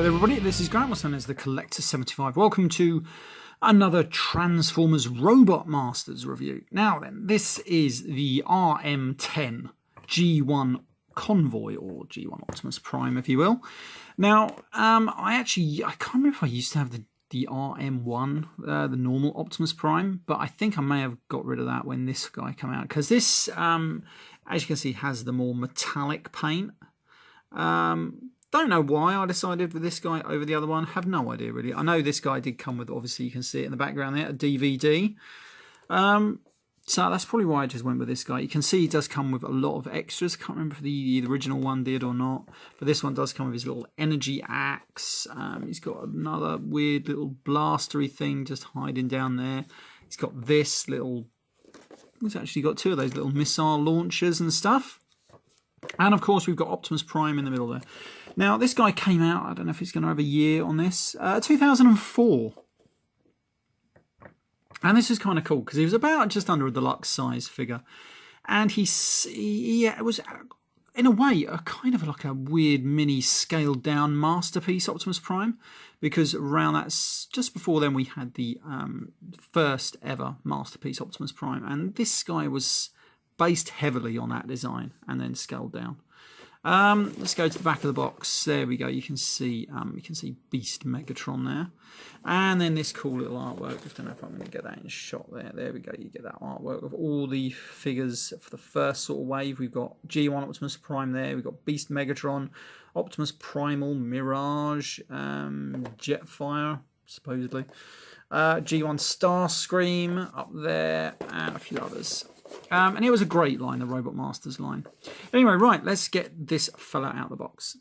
Hello everybody, this is Grant, also known as the Collector 75. Welcome to another Transformers Robotmasters review. Now then, this is the RM-10 G1 Convoy, or G1 Optimus Prime if you will. Now, I can't remember if I used to have the RM1, the normal Optimus Prime, but I think I may have got rid of that when this guy came out, because this, as you can see, has the more metallic paint. Don't know why I decided with this guy over the other one. Have no idea really. I know this guy did come with, obviously you can see it in the background there, a DVD. So that's probably why I just went with this guy. You can see he does come with a lot of extras. Can't remember if the original one did or not, but this one does come with his little energy axe. He's got another weird little blastery thing just hiding down there. He's got this little, he's actually got two of those little missile launchers and stuff. And of course we've got Optimus Prime in the middle there. Now this guy came out, I don't know if he's going to have a year on this, 2004. And this is kind of cool because he was about just under a deluxe size figure. And it was in a way a kind of like a weird mini scaled down masterpiece Optimus Prime, because around that, just before then, we had the first ever masterpiece Optimus Prime. And this guy was based heavily on that design and then scaled down. Let's go to the back of the box. There we go. You can see Beast Megatron there, and then this cool little artwork. I don't know if I'm going to get that in shot there. There we go. You get that artwork of all the figures for the first sort of wave. We've got G1 Optimus Prime there. We've got Beast Megatron, Optimus Primal, Mirage, Jetfire supposedly, G1 Starscream up there, and a few others. And it was a great line, the Robotmasters line. Anyway, right, let's get this fella out of the box.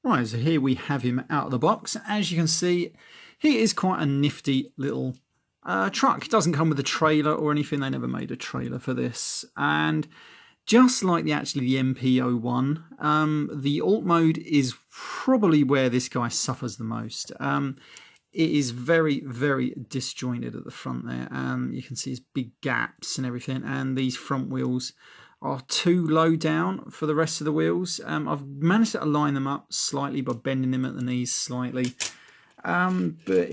Right, so here we have him out of the box. As you can see, he is quite a nifty little truck. It doesn't come with a trailer or anything. They never made a trailer for this. And just like the MP01, the alt mode is probably where this guy suffers the most. It is very, very disjointed at the front there. You can see his big gaps and everything, and these front wheels are too low down for the rest of the wheels. I've managed to align them up slightly by bending them at the knees slightly, but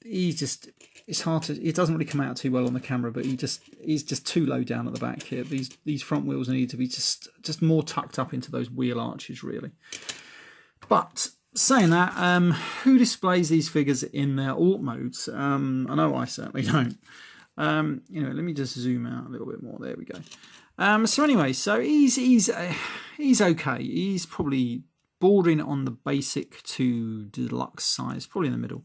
it's hard to. It doesn't really come out too well on the camera, but he's just too low down at the back here. These front wheels need to be just more tucked up into those wheel arches really. But saying that, who displays these figures in their alt modes? I know I certainly don't. Let me just zoom out a little bit more. There we go. So anyway, so he's okay. He's probably bordering on the basic to deluxe size, probably in the middle.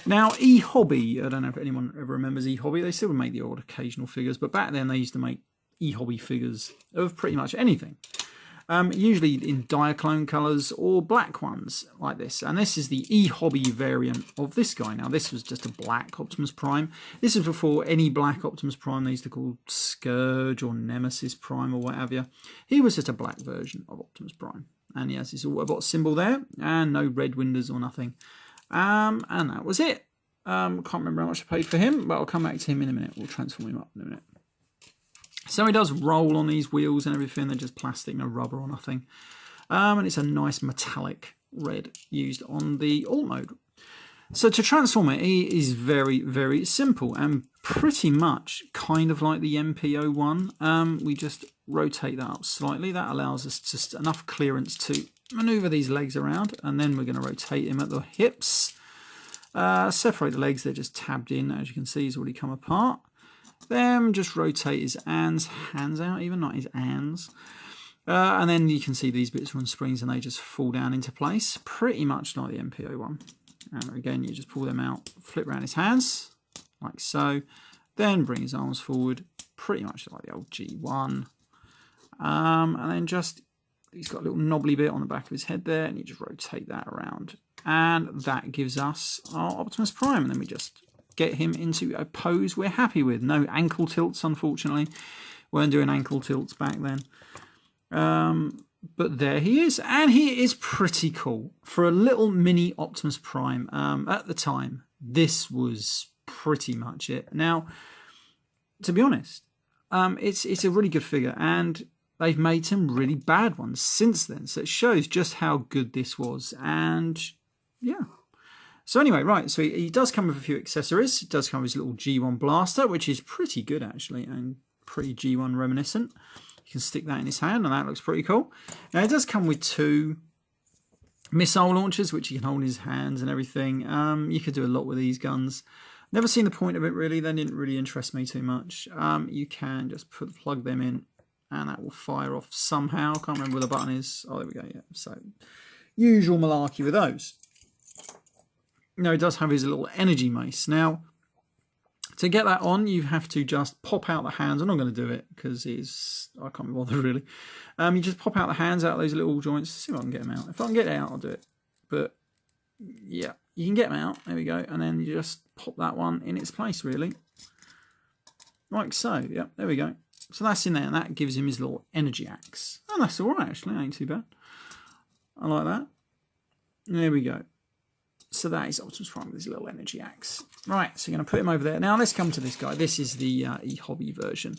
Now, E-Hobby, I don't know if anyone ever remembers E-Hobby. They still make the odd occasional figures, but back then they used to make E-Hobby figures of pretty much anything. Usually in Diaclone colours or black ones like this. And this is the E-Hobby variant of this guy. Now this was just a black Optimus Prime. This is before any black Optimus Prime they used to call Scourge or Nemesis Prime or what have you. He was just a black version of Optimus Prime. And he has his Autobot symbol there and no red windows or nothing. And that was it. Can't remember how much I paid for him, but I'll come back to him in a minute. We'll transform him up in a minute. So he does roll on these wheels and everything. They're just plastic, no rubber or nothing. And it's a nice metallic red used on the alt mode. So to transform it, he is very, very simple and pretty much kind of like the MP01. We just rotate that up slightly. That allows us just enough clearance to maneuver these legs around. And then we're going to rotate him at the hips. Separate the legs. They're just tabbed in. As you can see, he's already come apart. Then just rotate his hands out, even not his hands. And then you can see these bits are on springs and they just fall down into place, pretty much like the MP01. And again, you just pull them out, flip around his hands, like so. Then bring his arms forward, pretty much like the old G1. And then he's got a little knobbly bit on the back of his head there, and you just rotate that around. And that gives us our Optimus Prime. And then we just get him into a pose we're happy with. No ankle tilts, unfortunately. Weren't doing ankle tilts back then. But there he is. And he is pretty cool. For a little mini Optimus Prime, at the time, this was pretty much it. Now, to be honest, it's a really good figure. And they've made some really bad ones since then. So it shows just how good this was. And yeah. So anyway, right, so he does come with a few accessories. It does come with his little G1 blaster, which is pretty good actually, and pretty G1 reminiscent. You can stick that in his hand, and that looks pretty cool. Now it does come with 2 missile launchers, which he can hold in his hands and everything. You could do a lot with these guns. Never seen the point of it really. They didn't really interest me too much. You can just plug them in, and that will fire off somehow. Can't remember where the button is. Oh, there we go. Yeah. So usual malarkey with those. Now it does have his little energy mace. Now to get that on, you have to just pop out the hands. I'm not going to do it because I can't be bothered really. You just pop out the hands out of those little joints. See if I can get them out. If I can get it out, I'll do it. But yeah, you can get them out. There we go. And then you just pop that one in its place really. Like so. Yeah, there we go. So that's in there, and that gives him his little energy axe. Oh, that's all right actually. Ain't too bad. I like that. There we go. So that is Optimus Prime with his little energy axe. Right, so you're going to put him over there. Now let's come to this guy. This is the e-hobby version.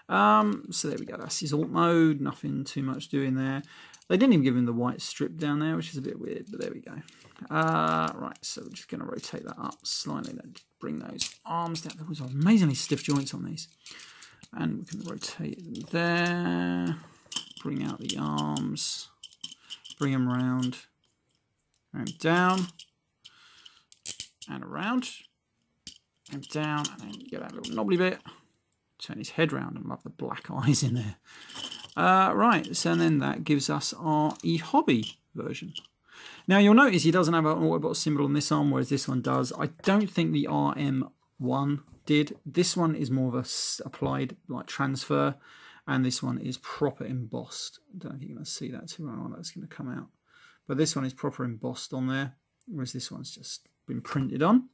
So there we go. That's his alt mode. Nothing too much doing there. They didn't even give him the white strip down there, which is a bit weird, but there we go. Right, so we're just going to rotate that up slightly. Then bring those arms down. There was amazingly stiff joints on these. And we can rotate them there. Bring out the arms. Bring them round. And down. And around. And down. And then get that little knobbly bit. Turn his head round and love the black eyes in there. Right, so then that gives us our e-hobby version. Now you'll notice he doesn't have an Autobot symbol on this arm, whereas this one does. I don't think the RM-10 did. This one is more of a applied like transfer, and this one is proper embossed. I don't know if you're going to see that too well. That's going to come out. But this one is proper embossed on there, whereas this one's just been printed on.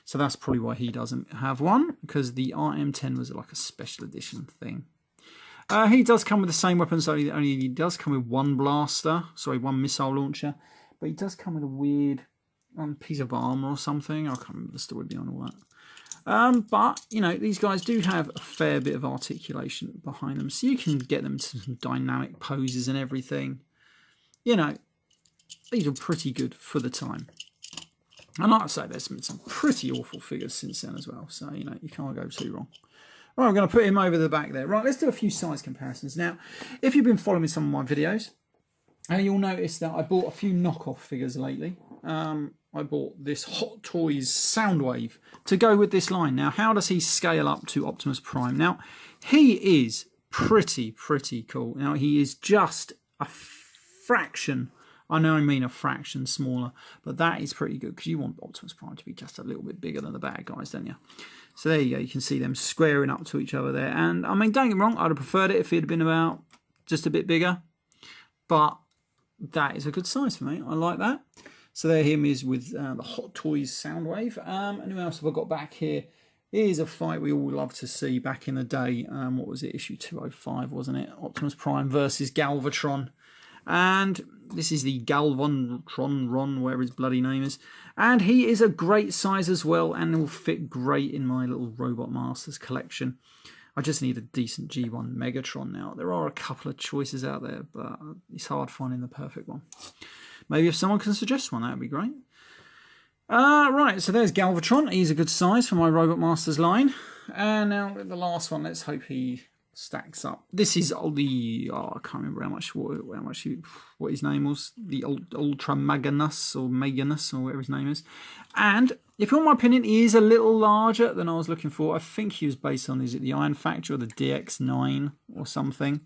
So that's probably why he doesn't have one, because the RM-10 was like a special edition thing. He does come with the same weapons, only he does come with one missile launcher, but he does come with a weird piece of armor or something. I can't remember the story behind all that. But, you know, these guys do have a fair bit of articulation behind them, so you can get them to some dynamic poses and everything. You know, these are pretty good for the time. And like I say, there's been some pretty awful figures since then as well, so, you know, you can't go too wrong. Right, I'm going to put him over the back there. Right, let's do a few size comparisons. Now, if you've been following some of my videos, you'll notice that I bought a few knockoff figures lately. I bought this Hot Toys Soundwave to go with this line. Now, how does he scale up to Optimus Prime? Now, he is pretty cool. Now, he is just a fraction, I know I mean a fraction smaller, but that is pretty good because you want Optimus Prime to be just a little bit bigger than the bad guys, don't you? So there you go. You can see them squaring up to each other there. And, I mean, don't get me wrong, I'd have preferred it if it had been about just a bit bigger. But that is a good size for me. I like that. So there him is with the Hot Toys Soundwave. And who else have I got back here? Here's a fight we all love to see back in the day. What was it? Issue 205, wasn't it? Optimus Prime versus Galvatron. And this is the Galvatron, whatever his bloody name is. And he is a great size as well, and will fit great in my little Robotmasters collection. I just need a decent G1 Megatron now. There are a couple of choices out there, but it's hard finding the perfect one. Maybe if someone can suggest one, that would be great. Right, so there's Galvatron. He's a good size for my Robotmasters line. And now the last one, let's hope he stacks up. This is the, I can't remember what his name was, the Ultra Magnus or whatever his name is. And if you want my opinion, he is a little larger than I was looking for. I think he was based on, is it the Iron Factory or the DX9 or something?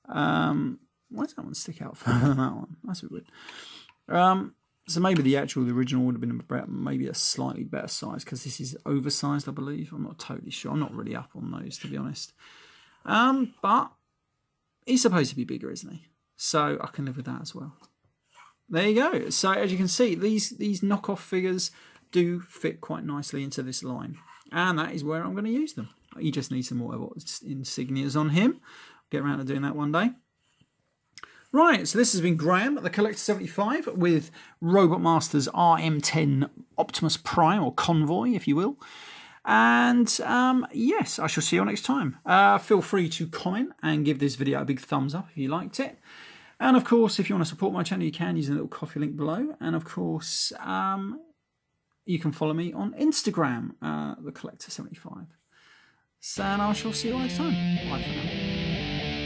Why does that one stick out further than that one? That's a bit weird. So maybe the original would have been about maybe a slightly better size, because this is oversized, I believe. I'm not totally sure. I'm not really up on those, to be honest. But he's supposed to be bigger, isn't he? So I can live with that as well. There you go. So as you can see, these knockoff figures do fit quite nicely into this line. And that is where I'm going to use them. You just need some more insignias on him. Get around to doing that one day. Right, so this has been Graham at the Collector 75 with Robotmasters RM-10 Optimus Prime, or Convoy, if you will. And yes, I shall see you next time. Feel free to comment and give this video a big thumbs up if you liked it. And of course, if you want to support my channel, you can using the little coffee link below. And of course, you can follow me on Instagram, the Collector75. So, and I shall see you all next time. Bye for now.